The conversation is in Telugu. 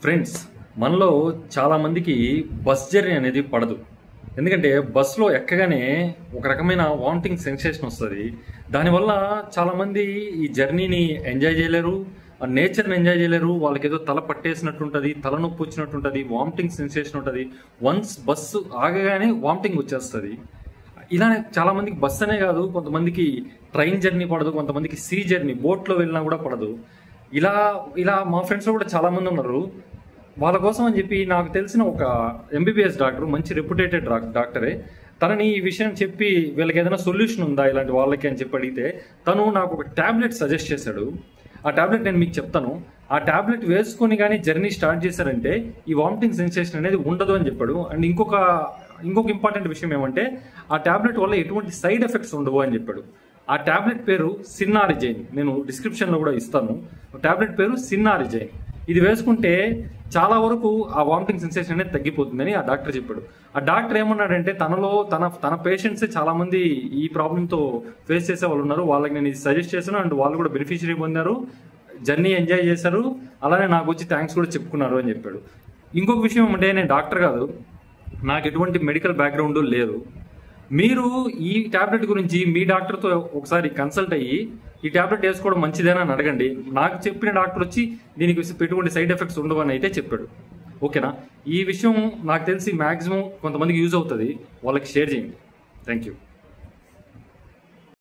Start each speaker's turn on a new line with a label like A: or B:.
A: ఫ్రెండ్స్, మనలో చాలామందికి బస్ జర్నీ అనేది పడదు. ఎందుకంటే బస్సులో ఎక్కగానే ఒక రకమైన వామిటింగ్ సెన్సేషన్ వస్తుంది. దానివల్ల చాలామంది ఈ జర్నీని ఎంజాయ్ చేయలేరు, ఆ నేచర్ని ఎంజాయ్ చేయలేరు. వాళ్ళకి ఏదో తల పట్టేసినట్టు ఉంటుంది, తలనొప్పి వచ్చినట్టు ఉంటుంది, వామిటింగ్ సెన్సేషన్ ఉంటుంది. వన్స్ బస్సు ఆగగానే వామిటింగ్ వచ్చేస్తుంది. ఇలానే చాలామందికి బస్ అనే కాదు, కొంతమందికి ట్రైన్ జర్నీ పడదు, కొంతమందికి సీ జర్నీ బోట్లో వెళ్ళినా కూడా పడదు. ఇలా ఇలా మా ఫ్రెండ్స్లో కూడా చాలామంది ఉన్నారు. వాళ్ళ కోసం అని చెప్పి నాకు తెలిసిన ఒక ఎంబీబీఎస్ డాక్టర్, మంచి రెప్యుటేటెడ్ డాక్టరే, తనని ఈ విషయం చెప్పి వీళ్ళకి ఏదైనా సొల్యూషన్ ఉందా ఇలాంటి వాళ్ళకి అని చెప్పి అడిగితే తను నాకు ఒక ట్యాబ్లెట్ సజెస్ట్ చేశాడు. ఆ ట్యాబ్లెట్ నేను మీకు చెప్తాను. ఆ ట్యాబ్లెట్ వేసుకొని కానీ జర్నీ స్టార్ట్ చేశారంటే ఈ వామిటింగ్ సెన్సేషన్ అనేది ఉండదు అని చెప్పాడు. అండ్ ఇంకొక ఇంపార్టెంట్ విషయం ఏమంటే ఆ ట్యాబ్లెట్ వల్ల ఎటువంటి సైడ్ ఎఫెక్ట్స్ ఉండవు అని చెప్పాడు. ఆ ట్యాబ్లెట్ పేరు సిన్నారిజైన్. నేను డిస్క్రిప్షన్లో కూడా ఇస్తాను. ట్యాబ్లెట్ పేరు సిన్నారిజైన్. ఇది వేసుకుంటే చాలా వరకు ఆ వామిటింగ్ సెన్సేషన్ అనేది తగ్గిపోతుందని ఆ డాక్టర్ చెప్పాడు. ఆ డాక్టర్ ఏమన్నాడంటే తన పేషెంట్స్ చాలా మంది ఈ ప్రాబ్లంతో ఫేస్ చేసే వాళ్ళు ఉన్నారు. వాళ్ళకి నేను ఇది సజెస్ట్ చేశాను అండ్ వాళ్ళు కూడా బెనిఫిషియరీ పొందారు, జర్నీ ఎంజాయ్ చేశారు, అలానే నాకు వచ్చి థ్యాంక్స్ కూడా చెప్పుకున్నారు అని చెప్పాడు. ఇంకొక విషయం ఏమంటే నేను డాక్టర్ కాదు, నాకు ఎటువంటి మెడికల్ బ్యాక్గ్రౌండ్ లేదు. మీరు ఈ ట్యాబ్లెట్ గురించి మీ డాక్టర్తో ఒకసారి కన్సల్ట్ అయ్యి ఈ ట్యాబ్లెట్ వేసుకోవడం మంచిదేనా అని అడగండి. నాకు చెప్పిన డాక్టర్ వచ్చి దీనికి ఎటువంటి సైడ్ ఎఫెక్ట్స్ ఉండవు అని అయితే చెప్పాడు. ఓకేనా? ఈ విషయం నాకు తెలిసి మ్యాక్సిమం కొంతమందికి యూజ్ అవుతుంది, వాళ్ళకి షేర్ చేయండి. Thank you.